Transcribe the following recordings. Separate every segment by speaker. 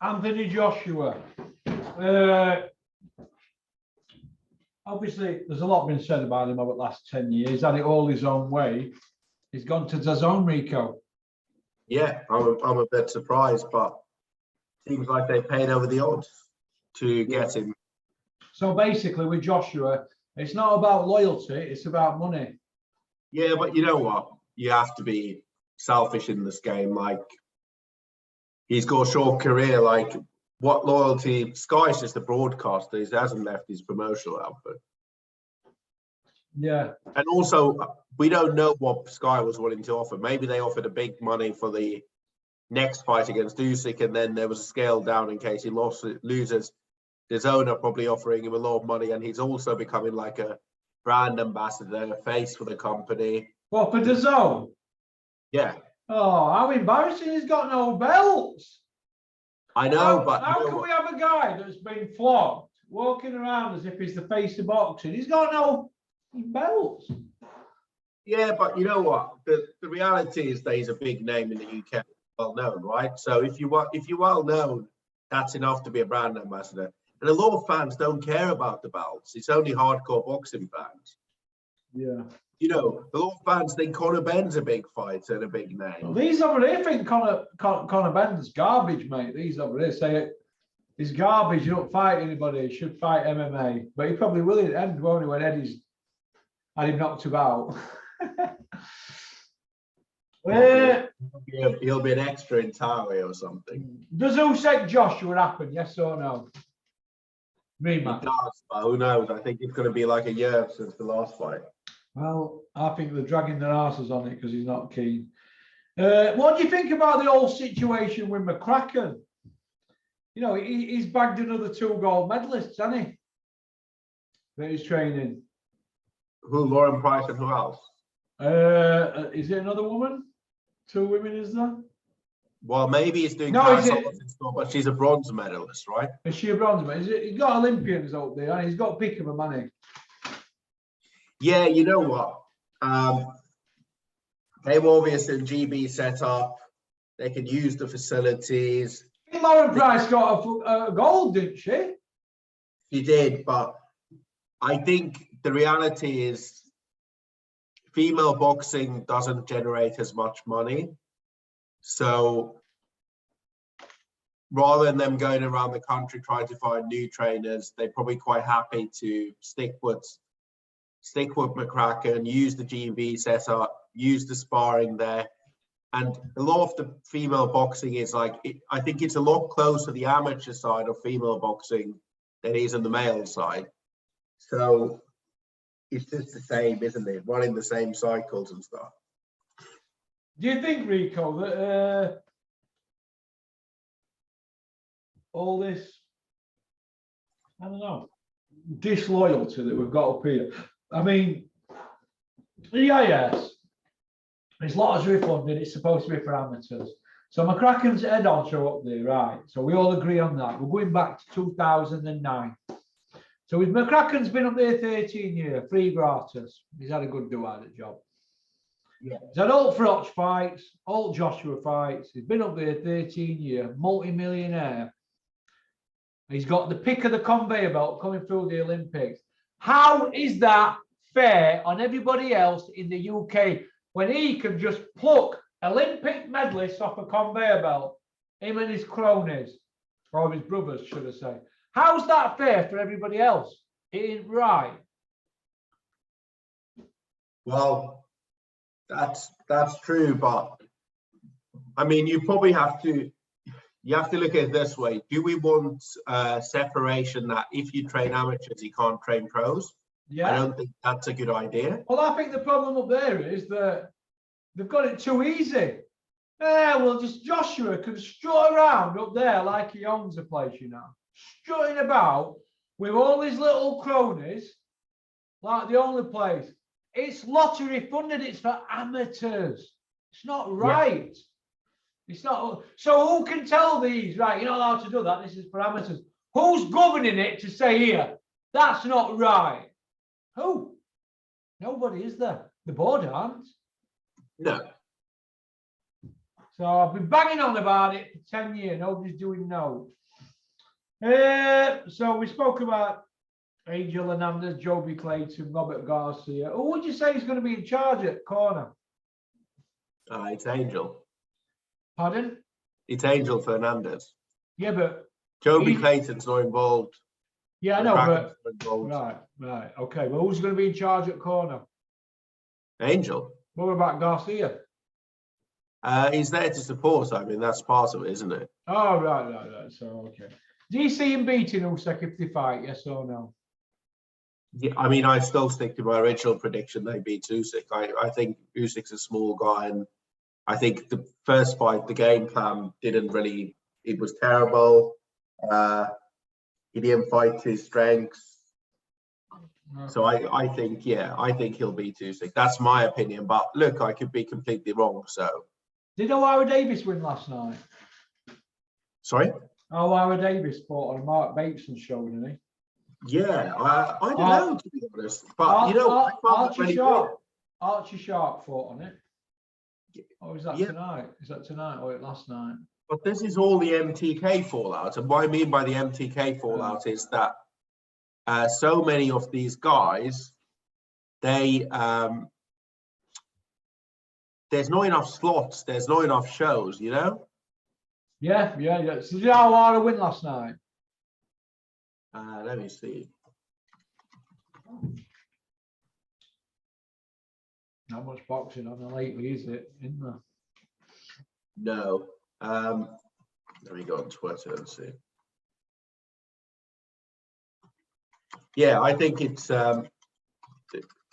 Speaker 1: Anthony Joshua. Obviously, there's a lot been said about him over the last 10 years. He's had it all his own way. He's gone to DAZN, RIKU.
Speaker 2: Yeah, I'm a bit surprised, but seems like they paid over the odds to get him.
Speaker 1: So basically, with Joshua, it's not about loyalty, it's about money.
Speaker 2: Yeah, but you know what? You have to be selfish in this game. Like, he's got a short career. Like, what loyalty? Sky's just a broadcaster. He hasn't left his promotional output.
Speaker 1: Yeah.
Speaker 2: And also, we don't know what Sky was willing to offer. Maybe they offered a big money for the next fight against Usyk, and then there was a scale down in case he loses. His owner probably offering him a lot of money, and he's also becoming like a brand ambassador, a face for the company.
Speaker 1: What, for DAZN?
Speaker 2: Yeah.
Speaker 1: Oh, how embarrassing! He's got no belts.
Speaker 2: I know, but
Speaker 1: how can we have a guy that's been flogged walking around as if he's the face of boxing? He's got no belts.
Speaker 2: Yeah, but you know what? The reality is that he's a big name in the UK, well known, right? So if you're well known, that's enough to be a brand ambassador. And a lot of fans don't care about the belts. It's only hardcore boxing fans.
Speaker 1: Yeah.
Speaker 2: You know, a lot of fans think Conor Benn's a big fighter and a big name.
Speaker 1: Well, these over here think Conor Benn's garbage, mate. These over here say it. He's garbage. You don't fight anybody. He should fight MMA. But he probably will at the end, won't he, when Eddie's had him knocked about.
Speaker 2: He'll be an extra entirely or something.
Speaker 1: Does Usyk Joshua happen? Yes or no? Rematch.
Speaker 2: It does, but who knows? I think it's going to be like a year since the last fight.
Speaker 1: Well, I think they're dragging their asses on it because he's not keen. What do you think about the whole situation with McCracken? You know, he's bagged another 2 gold medalists, hasn't he? That he's training.
Speaker 2: Who? Lauren Price and who else?
Speaker 1: Is it another woman? 2 women, is there?
Speaker 2: Well, maybe he's doing but she's a bronze medalist, right?
Speaker 1: Is she a bronze medalist? He's got Olympians out there, and he's got pick of a money.
Speaker 2: Yeah, you know what? They were obviously in GB set up. They can use the facilities.
Speaker 1: Lauren Price got a gold, didn't she?
Speaker 2: She did, but I think the reality is female boxing doesn't generate as much money. So rather than them going around the country trying to find new trainers, they're probably quite happy to stick with McCracken, use the GB setup, use the sparring there. And a lot of the female boxing is like, I think it's a lot closer to the amateur side of female boxing than it is on the male side. So it's just the same, isn't it? Running the same cycles and stuff.
Speaker 1: Do you think, RIKU, that all this, I don't know, disloyalty that we've got up here? I mean, EIS, it's lottery funded, it's supposed to be for amateurs. So McCracken's head honcho up there, right? So we all agree on that. We're going back to 2009. So with McCracken's been up there 13 years, free gratis. He's had a good do at it job.
Speaker 2: Yeah.
Speaker 1: He's had all Froch fights, all Joshua fights. He's been up there 13 years, multi-millionaire. He's got the pick of the conveyor belt coming through the Olympics. How is that fair on everybody else in the UK when he can just pluck Olympic medalists off a conveyor belt? Him and his cronies, or his brothers, should I say. How's that fair for everybody else? It ain't right.
Speaker 2: Well, that's true, but I mean, you probably have to look at it this way. Do we want separation that if you train amateurs, you can't train pros? Yeah. I don't think that's a good idea.
Speaker 1: Well, I think the problem up there is that they've got it too easy. Yeah, well, just Joshua can strut around up there like he owns the place, you know. Strutting about with all his little cronies like the only place. It's lottery funded, it's for amateurs. It's not right. Yeah. It's not. So who can tell these, right, you're not allowed to do that, this is for amateurs? Who's governing it to say here, that's not right? Who? Nobody, is there? The board aren't.
Speaker 2: No.
Speaker 1: So I've been banging on about it for 10 years. Nobody's doing no. So we spoke about Angel Hernandez, Joby Clayton, Robert Garcia. Who would you say is going to be in charge at corner?
Speaker 2: It's Angel.
Speaker 1: Pardon?
Speaker 2: It's Angel Fernandez.
Speaker 1: Yeah, but
Speaker 2: Joby Clayton's not involved.
Speaker 1: yeah, I know, but
Speaker 2: Involved.
Speaker 1: right, okay. Well, who's going to be in charge at corner?
Speaker 2: Angel.
Speaker 1: What about Garcia?
Speaker 2: He's there to support. I mean, that's part of it, isn't it?
Speaker 1: Oh, right. So, okay. Do you see him beating Usyk if they fight? Yes or no?
Speaker 2: Yeah, I mean, I still stick to my original prediction. They beat Usyk. I think Usyk's a small guy, and I think the first fight, the game plan didn't really. It was terrible. He didn't fight to his strengths. So I think he'll beat Usyk. That's my opinion. But look, I could be completely wrong. So.
Speaker 1: Did O'Hara Davis win last night?
Speaker 2: Sorry?
Speaker 1: O'Hara Davis fought on Mark Bateson's show, didn't he?
Speaker 2: Yeah, I don't know, to be honest. But,
Speaker 1: Archie Sharp fought on it. Or is that tonight? Is that tonight or last night?
Speaker 2: But this is all the MTK fallout. And what I mean by the MTK fallout is that so many of these guys, they... there's not enough slots. There's not enough shows, you know?
Speaker 1: Yeah. So did O'Hara win last night?
Speaker 2: Let me see.
Speaker 1: Not much boxing on there lately, is it? Isn't there?
Speaker 2: No. Let me go on Twitter and see. Yeah, I think it's...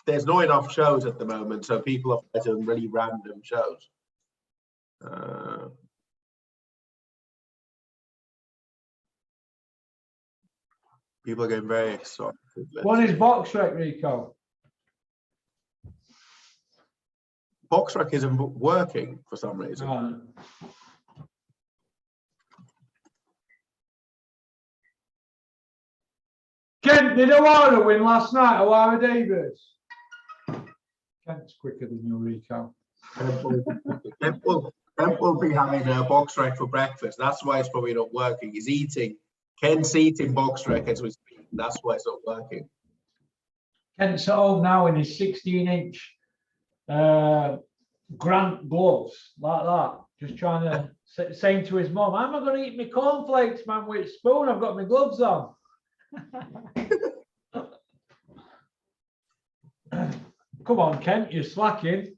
Speaker 2: there's not enough shows at the moment, so people are fighting really random shows. People are getting very excited.
Speaker 1: What is BoxRec, Rico?
Speaker 2: BoxRec isn't working for some reason.
Speaker 1: Right. Kent, did O'Hara win last night? O'Hara Davis? Kent's quicker than you, Rico.
Speaker 2: Kent will be having a BoxRec for breakfast. That's why it's probably not working. He's eating. Kent's eating BoxRec as we speak. That's why it's not working.
Speaker 1: Kent's at home now in his 16-inch Grant gloves, like that. Just trying to saying to his mum, "I'm not going to eat my cornflakes, man, with a spoon. I've got my gloves on." Come on, Kent, you're slacking.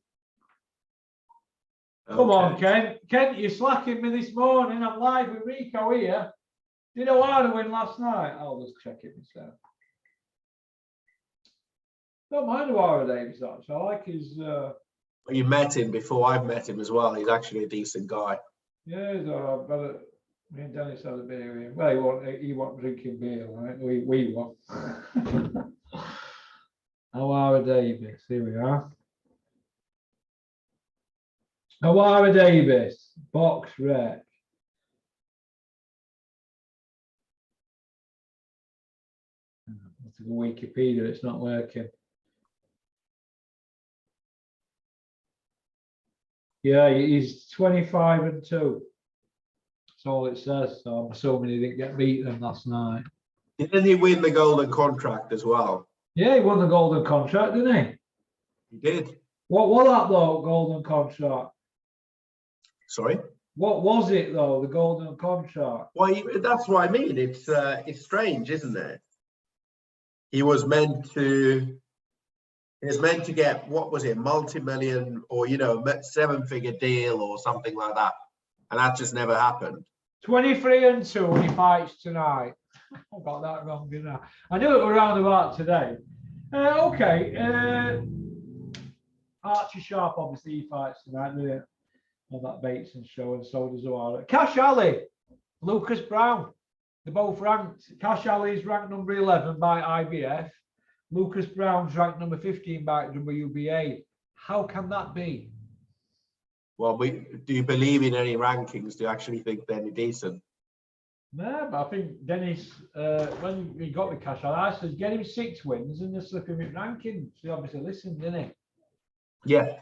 Speaker 1: Come on, Kent. Kent, you're slacking me this morning. I'm live with Rico here. Did O'Hara win last night? I'll just check it myself. Don't mind O'Hara Davis, actually. I like his...
Speaker 2: You met him before. I've met him as well. He's actually a decent guy.
Speaker 1: Yeah, he's all right. But me and Dennis had a beer with him. Well, he wasn't drinking beer, right? We were. O'Hara Davis, here we are. O'Hara Davis, BoxRec. Wikipedia, it's not working. Yeah, he's 25-2. That's all it says. So I'm assuming he didn't get beaten last night.
Speaker 2: Didn't he win the golden contract as well?
Speaker 1: Yeah, he won the golden contract, didn't he?
Speaker 2: He did.
Speaker 1: What was that though, golden contract?
Speaker 2: Sorry?
Speaker 1: What was it though, the golden contract?
Speaker 2: Well, that's what I mean. It's strange, isn't it? He was meant to get, what was it, multi-million or, you know, 7-figure deal or something like that. And that just never happened.
Speaker 1: 23-2 and he fights tonight. I got that wrong, didn't I? I knew it was around about today. Okay. Archie Sharp, obviously, he fights tonight, doesn't it? On that Bateson show, and so does O'Hara. Cash Ali, Lucas Brown. They're both ranked. Cash Ali is ranked number 11 by IBF. Lucas Brown's ranked number 15 by WBA. How can that be?
Speaker 2: Well, do you believe in any rankings? Do you actually think they're any decent?
Speaker 1: No, but I think Dennis, when he got with Cash Ali, I said, get him 6 wins and just slip him in ranking. So he obviously listened, didn't he?
Speaker 2: Yeah.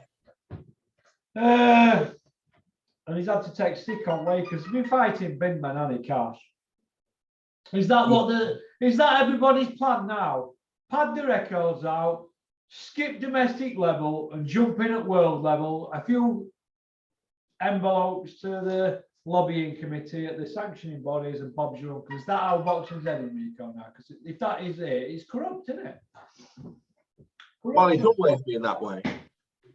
Speaker 1: and he's had to take stick on weight because he's been fighting bin man, hasn't he, Cash? Is that everybody's plan now? Pad the records out, skip domestic level and jump in at world level. A few envelopes to the lobbying committee at the sanctioning bodies and Bob's your uncle. Is that how boxing's heading, Rico, now? Because if that is it, it's corrupt, isn't it?
Speaker 2: Well, it's always been that way.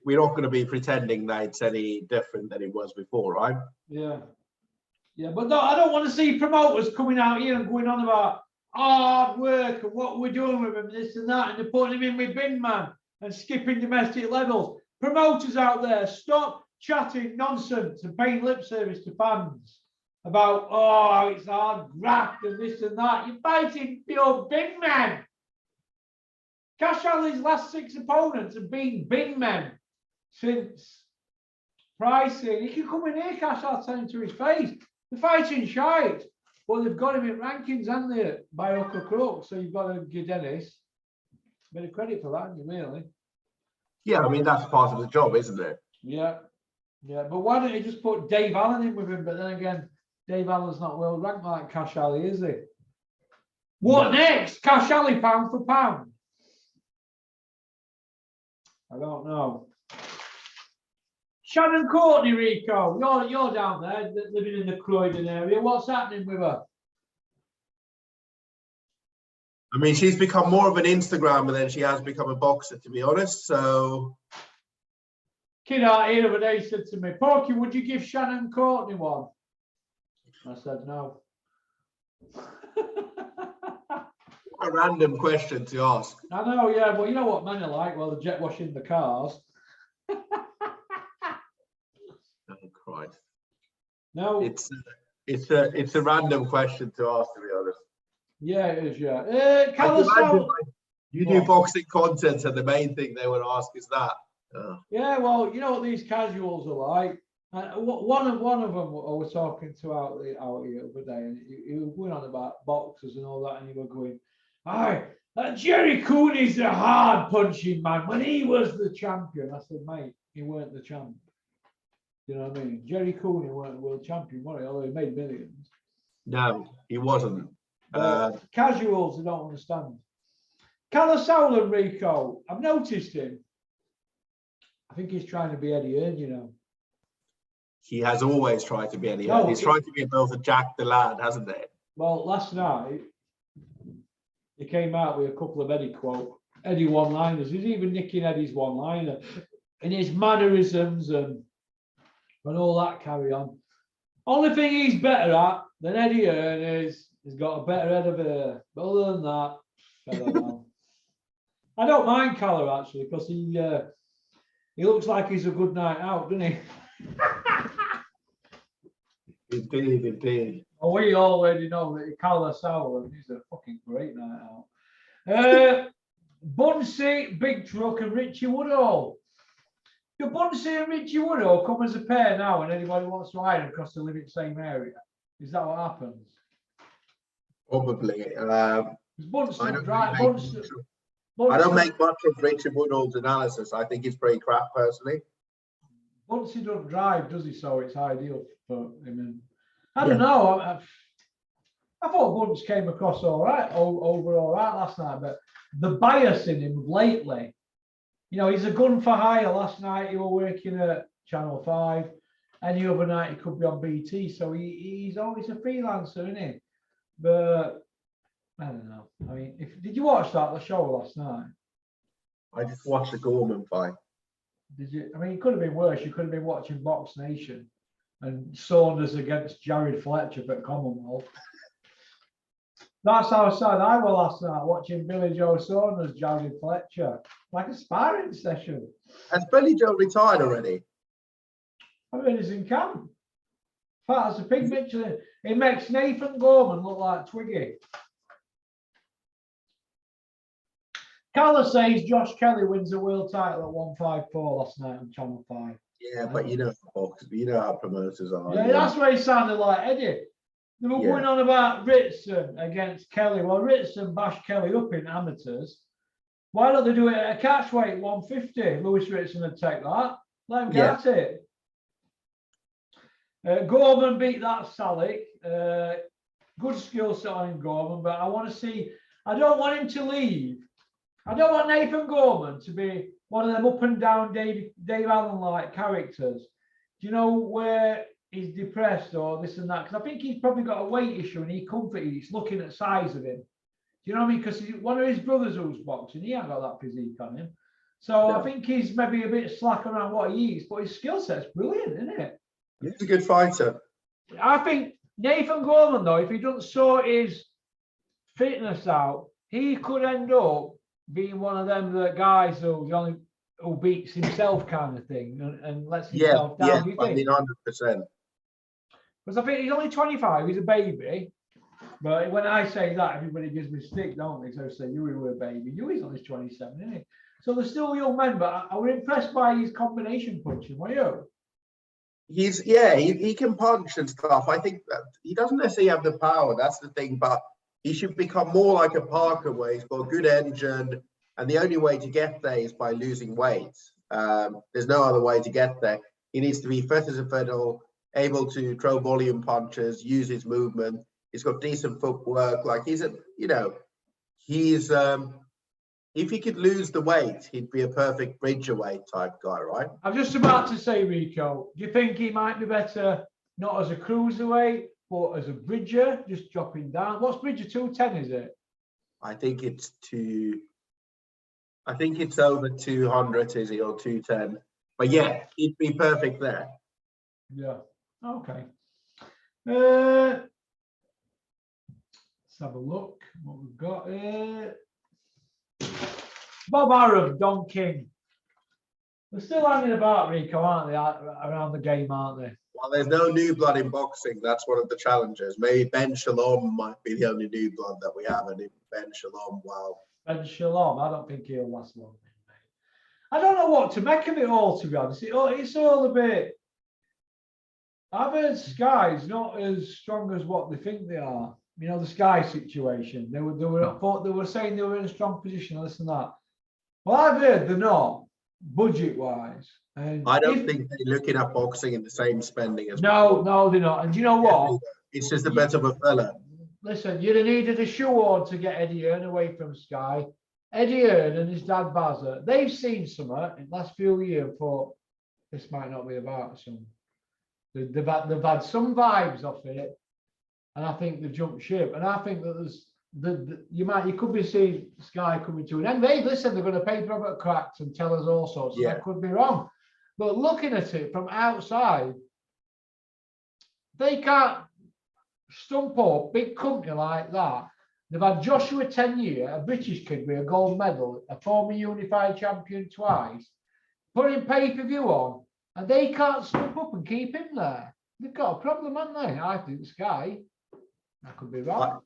Speaker 2: We're not going to be pretending that it's any different than it was before, right?
Speaker 1: Yeah. Yeah, but no, I don't want to see promoters coming out here and going on about hard work and what we're doing with them, this and that, and they're putting him in with bin man and skipping domestic levels. Promoters out there, stop chatting nonsense and paying lip service to fans about, oh, it's hard graft and this and that. You're fighting your bin man. Cash Ali's last 6 opponents have been bin men since pricing. He can come in here, Cash Ali, tell him to his face. They're fighting shite, but they've got him in rankings, haven't they, by hook or crook? So you've got to give Dennis a bit of credit for that, haven't you, really?
Speaker 2: Yeah, I mean, that's part of the job, isn't it?
Speaker 1: Yeah. Yeah, but why don't you just put Dave Allen in with him? But then again, Dave Allen's not world ranked like Cash Ali, is he? What next? Cash Ali pound for pound? I don't know. Shannon Courtney, Rico, you're down there living in the Croydon area. What's happening with her?
Speaker 2: I mean, she's become more of an Instagrammer than she has become a boxer, to be honest. So,
Speaker 1: Kid out here the other day said to me, Porky, would you give Shannon Courtney one? I said no.
Speaker 2: a random question to ask.
Speaker 1: I know, yeah, but you know what men are like? Well, they're jet washing the cars.
Speaker 2: Oh, Christ.
Speaker 1: No.
Speaker 2: It's a random question to ask, to be honest.
Speaker 1: Yeah, it is, yeah.
Speaker 2: You do boxing content, and the main thing they would ask is that. Oh.
Speaker 1: Yeah, well, you know what these casuals are like. One of them I was talking to out here the other day, and he was going on about boxers and all that, and he was going, "Aye, Jerry Cooney's a hard punching man. When he was the champion," I said, "Mate, he weren't the champ. You know what I mean? Jerry Cooney weren't the world champion, was he? Although he made millions."
Speaker 2: No, he wasn't.
Speaker 1: Casuals, I don't understand. Callum and Rico, I've noticed him. I think he's trying to be Eddie Hearn, you know.
Speaker 2: He has always tried to be Eddie Hearn. He's tried to be both a Jack the Lad, hasn't he?
Speaker 1: Well, last night, he came out with a couple of Eddie one-liners. He's even nicking Eddie's one-liner. And his mannerisms and all that carry on. Only thing he's better at than Eddie Hearn is he's got a better head of hair. But other than that, I don't know. I don't mind Callum, actually, because he looks like he's a good night out, doesn't he?
Speaker 2: Indeed.
Speaker 1: Oh, we already know that Callum Sauer, he's a fucking great night out. Bunsey, Big Truck, and Richie Woodall. Do Bunsey and Richie Woodall come as a pair now and anybody wants to hire them because they live in the same area? Is that what happens?
Speaker 2: Probably. I don't make much of Richard Woodall's analysis. I think it's pretty crap, personally.
Speaker 1: Once he doesn't drive, does he? So it's ideal for him. I don't know. I thought Bunce came across all right last night, but the bias in him lately, you know, he's a gun for hire. Last night he was working at Channel 5. Any other night he could be on BT. So he's always a freelancer, isn't he? But I don't know. I mean, did you watch the show last night?
Speaker 2: I just watched the Gorman fight.
Speaker 1: Did you? I mean, it could have been worse. You could have been watching Box Nation and Saunders against Jared Fletcher at Commonwealth. That's how sad I was last night, watching Billy Joe Saunders, Jared Fletcher, like a sparring session.
Speaker 2: Has Billy Joe retired already?
Speaker 1: I mean, he's in camp. In fact, there's a big picture. It makes Nathan Gorman look like Twiggy. Callum says Josh Kelly wins the world title at 154 last night on Channel 5.
Speaker 2: Yeah, but you know how promoters are.
Speaker 1: Yeah, that's where he sounded like Eddie. They were going on about Ritson against Kelly. Well, Ritson bashed Kelly up in amateurs. Why don't they do it at a catchweight 150? Lewis Ritson would take that. Let him get it. Gorman beat that Salik. Good skill set on Gorman, but I want to see. I don't want him to leave. I don't want Nathan Gorman to be one of them up and down Dave Allen like characters. Do you know where he's depressed or this and that? Because I think he's probably got a weight issue and he comfort eats looking at the size of him. Do you know what I mean? Because one of his brothers who's boxing, he ain't got that physique on him. So I think he's maybe a bit slack around what he eats, but his skill set's brilliant, isn't it?
Speaker 2: He's a good fighter.
Speaker 1: I think Nathan Gorman, though, if he doesn't sort his fitness out, he could end up being one of them guys who beats himself kind of thing and lets himself down.
Speaker 2: Yeah,
Speaker 1: Do you
Speaker 2: I
Speaker 1: think?
Speaker 2: mean, 100%.
Speaker 1: Because I think he's only 25, he's a baby. But when I say that, everybody gives me stick, don't they? So I say, Yui were a baby. Yui's only 27, isn't he? So they're still young men, but I was impressed by his combination punching, were you?
Speaker 2: He can punch and stuff. I think that he doesn't necessarily have the power, that's the thing, but he should become more like a Parker where he's got a good engine, and the only way to get there is by losing weight. There's no other way to get there. He needs to be fit as a fiddle, able to throw volume punches, use his movement. He's got decent footwork. Like if he could lose the weight, he'd be a perfect bridgerweight type guy, right?
Speaker 1: I'm just about to say, Rico, do you think he might be better not as a cruiserweight, but as a bridger, just dropping down? What's bridger, 210, is it?
Speaker 2: I think it's over 200, is it, or 210? But yeah, he'd be perfect there.
Speaker 1: Yeah. Okay. Let's have a look what we've got here. Bob Arab, Don King. They're still hanging about, Rico, aren't they? Around the game, aren't they?
Speaker 2: Well, there's no new blood in boxing. That's one of the challenges. Maybe Ben Shalom might be the only new blood that we have, and if Ben Shalom, wow.
Speaker 1: Ben Shalom, I don't think he'll last long. I don't know what to make of it all, to be honest. It's all a bit. I've heard Sky's not as strong as what they think they are. You know, the Sky situation. They were saying they were in a strong position, this and that. Well, I've heard they're not, budget-wise. And
Speaker 2: I don't think they're looking at boxing in the same spending as
Speaker 1: no, they're not. And do you know what?
Speaker 2: It's just a bit of a fella.
Speaker 1: Listen, you'd have needed a shoehorn to get Eddie Hearn away from Sky. Eddie Hearn and his dad Bazza, they've seen something in the last few years, but this might not be about some. They've had some vibes off it, and I think they've jumped ship. And I think that there's you could be seeing Sky coming to an end. They're going to pay Robert Cracks and tell us all sorts. Yeah. That could be wrong. But looking at it from outside, they can't stump up a big company like that. They've had Joshua 10 years, a British kid with a gold medal, a former unified champion twice, putting pay-per-view on, and they can't stump up and keep him there. They've got a problem, haven't they? I think Sky. I could be wrong.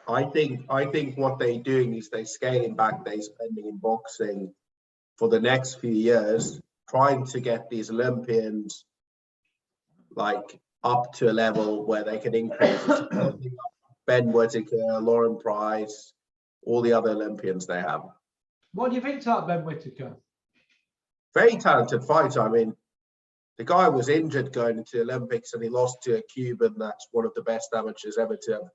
Speaker 2: I think what they're doing is they're scaling back their spending in boxing for the next few years, trying to get these Olympians like up to a level where they can increase Ben Whittaker, Lauren Price, all the other Olympians they have.
Speaker 1: What do you think about Ben Whittaker?
Speaker 2: Very talented fighter. I mean, the guy was injured going into the Olympics and he lost to a Cuban that's one of the best amateurs ever to have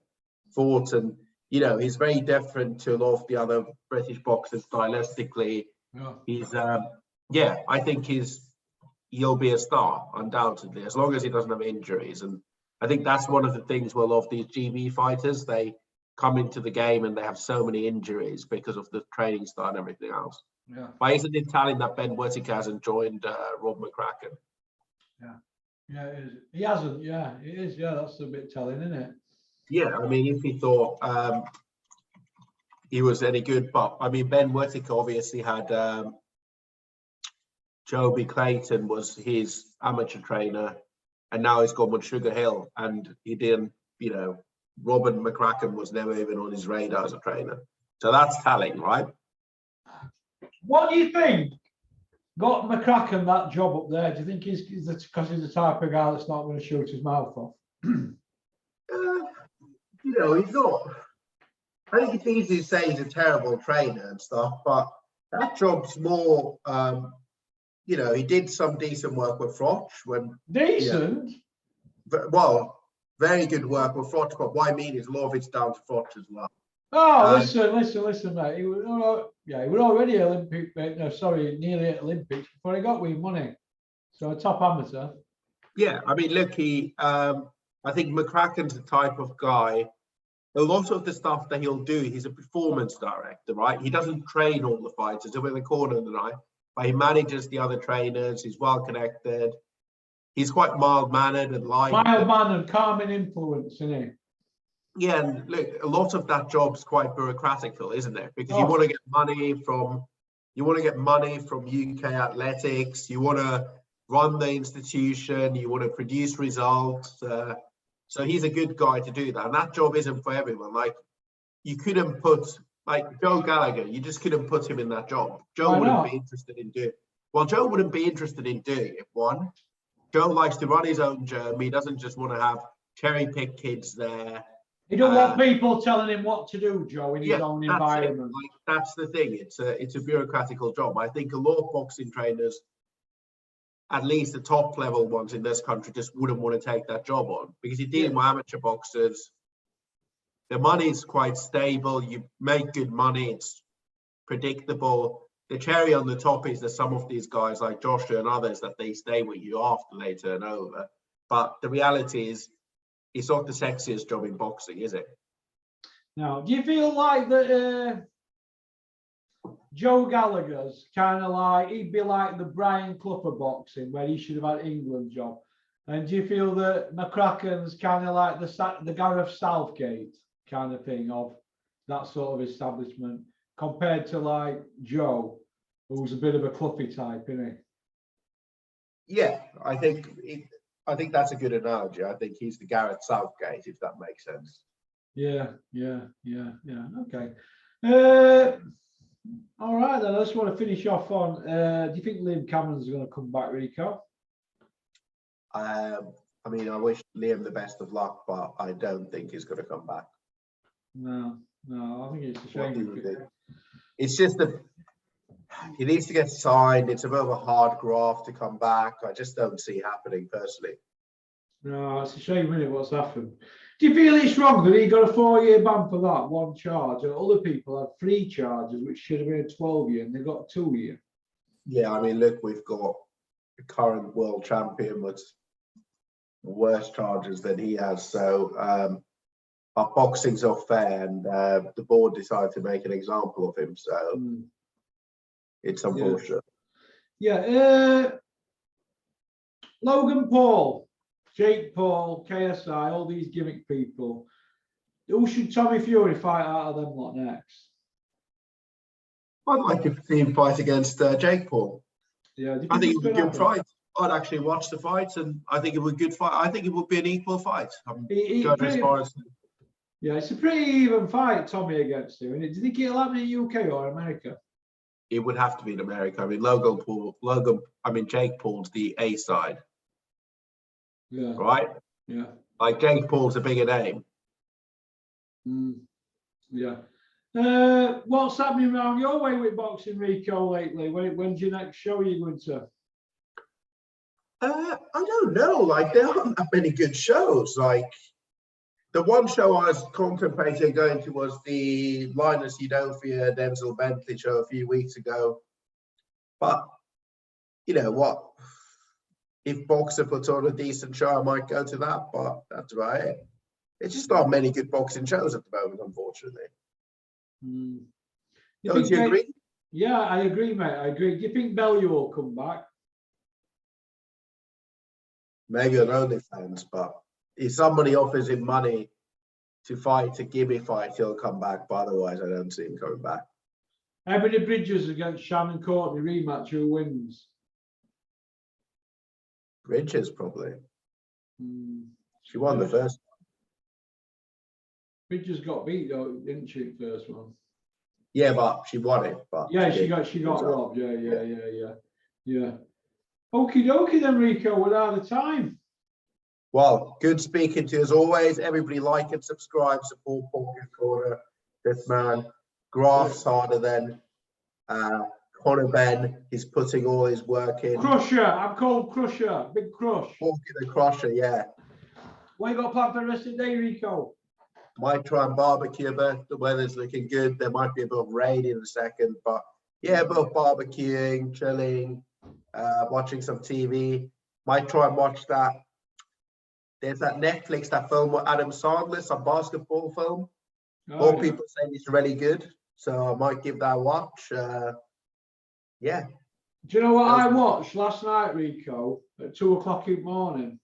Speaker 2: fought. And, you know, he's very different to a lot of the other British boxers stylistically.
Speaker 1: Yeah.
Speaker 2: He's, I think he'll be a star, undoubtedly, as long as he doesn't have injuries. And I think that's one of the things with a lot of these GB fighters. They come into the game and they have so many injuries because of the training style and everything else.
Speaker 1: Yeah.
Speaker 2: But isn't it telling that Ben Whittaker hasn't joined Rob McCracken?
Speaker 1: Yeah, it is. He hasn't. Yeah, it is. Yeah, that's a bit telling, isn't it?
Speaker 2: Yeah, I mean, if he thought he was any good, but I mean, Ben Whittaker obviously had Joby Clayton was his amateur trainer, and now he's gone with Sugar Hill, and he didn't, you know, Robin McCracken was never even on his radar as a trainer. So that's telling, right?
Speaker 1: What do you think got McCracken that job up there? Do you think he's because he's the type of guy that's not going to shoot his mouth off?
Speaker 2: You know, he's not. I think it's easy to say he's a terrible trainer and stuff, but that job's more. You know, he did some decent work with Froch when
Speaker 1: decent.
Speaker 2: Well, very good work with Froch, but what I mean is a lot of it's down to Froch as well.
Speaker 1: Oh, listen, mate. He was, he was already Olympic, mate. No, sorry, nearly at Olympics before he got with money. So a top amateur.
Speaker 2: Yeah, I mean, look, I think McCracken's the type of guy. A lot of the stuff that he'll do, he's a performance director, right? He doesn't train all the fighters. He's in the corner of the night, but he manages the other trainers. He's well connected. He's quite mild mannered and liked.
Speaker 1: Mild mannered, calming influence, isn't he?
Speaker 2: Yeah, and look, a lot of that job's quite bureaucratical, isn't it? Because you want to get money from UK athletics. You want to run the institution. You want to produce results. So he's a good guy to do that. And that job isn't for everyone. Like, you couldn't put, like, Joe Gallagher, you just couldn't put him in that job. Joe wouldn't be interested in doing it. Well, Joe wouldn't be interested in doing it. One, Joe likes to run his own gym. He doesn't just want to have cherry-picked kids there.
Speaker 1: He don't want people telling him what to do, Joe, in his own environment.
Speaker 2: Like, that's the thing. It's a bureaucratical job. I think a lot of boxing trainers, at least the top level ones in this country, just wouldn't want to take that job on, because you're dealing with amateur boxers. The money is quite stable. You make good money. It's predictable. The cherry on the top is that some of these guys like Joshua and others, that they stay with you after they turn over. But the reality is, it's not the sexiest job in boxing, is it?
Speaker 1: No. Do you feel like that Joe Gallagher's kind of like, he'd be like the Brian Clough of boxing, where he should have had England job? And do you feel that McCracken's kind of like the Gareth Southgate kind of thing, of that sort of establishment, compared to like Joe, who's a bit of a Cloughy type, isn't
Speaker 2: he? Yeah, I think that's a good analogy. I think he's the Gareth Southgate, if that makes sense.
Speaker 1: Yeah. Okay. All right, then. I just want to finish off on, do you think Liam Cameron's going to come back, Rico?
Speaker 2: I mean, I wish Liam the best of luck, but I don't think he's going to come back.
Speaker 1: No, I think it's a shame.
Speaker 2: It's just that he needs to get signed. It's a bit of a hard graft to come back. I just don't see it happening personally.
Speaker 1: No, it's a shame, isn't it, what's happened? Do you feel it's wrong that he got a 4-year ban for that one charge, and other people had 3 charges, which should have been a 12-year, and they got 2-year?
Speaker 2: Yeah, I mean, look, we've got the current world champion with worse charges than he has. So our boxing's not fair, and the board decided to make an example of him. So it's unfortunate.
Speaker 1: Yeah. Logan Paul, Jake Paul, KSI, all these gimmick people. Who should Tommy Fury fight out of them lot next?
Speaker 2: I'd like to see him fight against Jake Paul.
Speaker 1: Yeah,
Speaker 2: I think it would be a good fight. I'd actually watch the fight, and I think it would be a good fight. I think it would be an equal fight.
Speaker 1: Yeah, it's a pretty even fight, Tommy against him. Do you think it'll happen in UK or America?
Speaker 2: It would have to be in America. I mean, Jake Paul's the A side.
Speaker 1: Yeah.
Speaker 2: Right?
Speaker 1: Yeah.
Speaker 2: Like, Jake Paul's a bigger name.
Speaker 1: Yeah. What's happening around your way with boxing, Rico, lately? When's your next show you're going to?
Speaker 2: I don't know. Like, there aren't that many good shows. Like, the one show I was contemplating going to was the Linus Udofia Denzel Bentley show a few weeks ago. But you know what? If Boxer puts on a decent show, I might go to that. But that's about it. It's just not many good boxing shows at the moment, unfortunately. Don't you agree?
Speaker 1: Yeah, I agree, mate. I agree. Do you think Bellew will come back?
Speaker 2: Maybe on OnlyFans, but if somebody offers him money to fight, to give me a fight, he'll come back. But otherwise, I don't see him coming back.
Speaker 1: Ebony Bridges against Shannon Courtney rematch. Who wins?
Speaker 2: Bridges, probably. She won the first one.
Speaker 1: Bridges got beat, though, didn't she? First one.
Speaker 2: Yeah, but she won it. But
Speaker 1: yeah, she got robbed. Yeah. Okie dokie then, Rico. We're out of time.
Speaker 2: Well, good speaking to you as always. Everybody like and subscribe, support Pocket Corner. This man grafts harder than Conor Ben. He's putting all his work in.
Speaker 1: Crusher. I'm called Crusher. Big Crush.
Speaker 2: Porky the Crusher, yeah.
Speaker 1: What you got planned for the rest of the day, Rico?
Speaker 2: Might try and barbecue a bit. The weather's looking good. There might be a bit of rain in a second, but yeah, a bit of barbecuing, chilling, watching some TV. Might try and watch that. There's that Netflix, that film with Adam Sandler, some basketball film. All people say it's really good, so I might give that a watch. Yeah.
Speaker 1: Do you know what I watched last night, Rico, at 2 o'clock in the morning?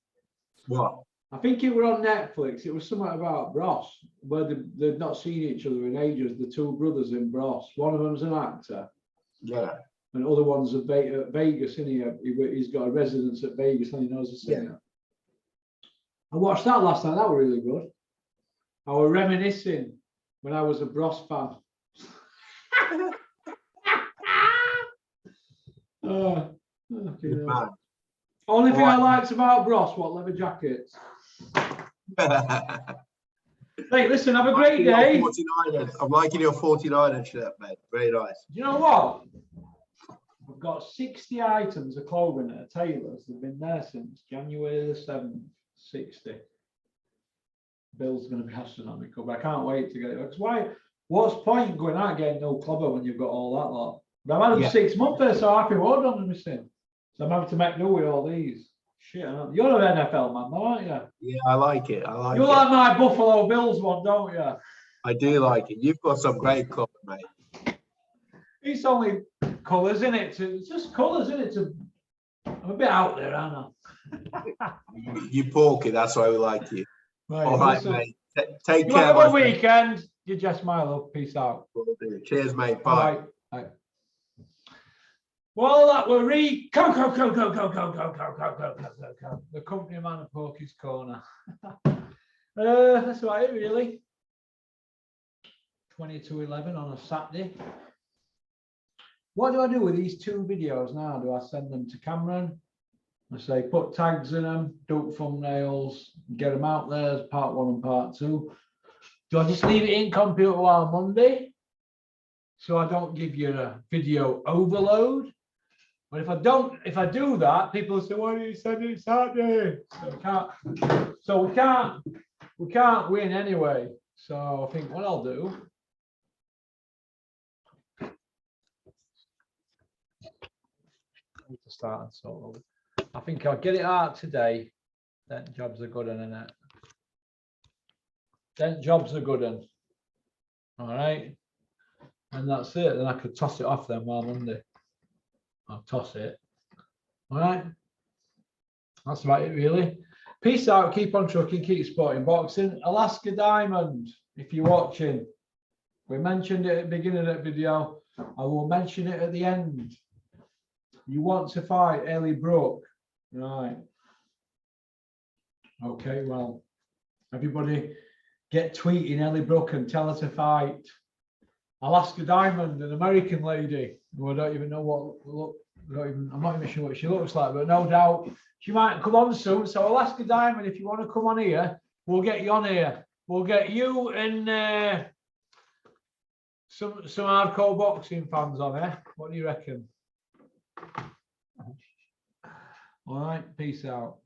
Speaker 2: What?
Speaker 1: I think it was on Netflix. It was something about Bros, where they'd not seen each other in ages. The two brothers in Bros. One of them's an actor.
Speaker 2: Yeah.
Speaker 1: And the other one's at Vegas, isn't he? He's got a residence at Vegas and he knows a singer. Yeah. I watched that last night. That was really good. I was reminiscing when I was a Bros fan. Only thing I liked about Bros, what, leather jackets. Hey, listen, have a great day.
Speaker 2: I'm liking your 49er shirt, mate. Very nice.
Speaker 1: Do you know what? I've got 60 items of clothing at a tailor's. They've been there since January the 7th, 60. Bill's going to be astronomical, but I can't wait to get it. Because why? What's the point going out getting no clobber when you've got all that lot? But I've had them 6 months there, so happy well done, missing. So I'm having to make do with all these. Shit, you're an NFL man, though, aren't you?
Speaker 2: Yeah, I like it. I like
Speaker 1: you
Speaker 2: it.
Speaker 1: like my Buffalo Bills one, don't you?
Speaker 2: I do like it. You've got some great colour, mate.
Speaker 1: It's only colours, isn't it? It's just colours, isn't it? I'm a bit out there, aren't I?
Speaker 2: You porky, that's why we like you.
Speaker 1: Right,
Speaker 2: all right, mate. Take care.
Speaker 1: Have a good weekend. You just smile up. Peace out.
Speaker 2: Cheers, mate. Bye.
Speaker 1: Bye. Well, that were the company man of Porky's Corner. That's about it, really. 20 to 11 on a Saturday. What do I do with these 2 videos now? Do I send them to Cameron? I say put tags in them, do thumbnails, get them out there as part 1 and part 2. Do I just leave it in computer while Monday, so I don't give you a video overload? But if I do that, people say, "Why do you send it Saturday?" So we can't win anyway. So I think what I'll do. I need to start and sort of. I think I'll get it out today. Then jobs are good, isn't it? Then jobs are good, and all right, and that's it. Then I could toss it off then while Monday. I'll toss it. All right, that's about it, really. Peace out. Keep on trucking. Keep supporting boxing. Alaska Diamond, if you're watching, we mentioned it at the beginning of the video. I will mention it at the end. You want to fight Ellie Brooke, right? Okay, well, everybody get tweeting Ellie Brooke and tell her to fight Alaska Diamond, an American lady who I don't even know what I'm not even sure what she looks like, but no doubt she might come on soon. So Alaska Diamond, if you want to come on here, we'll get you on here. We'll get you and some hardcore boxing fans on here. What do you reckon? All right, peace out.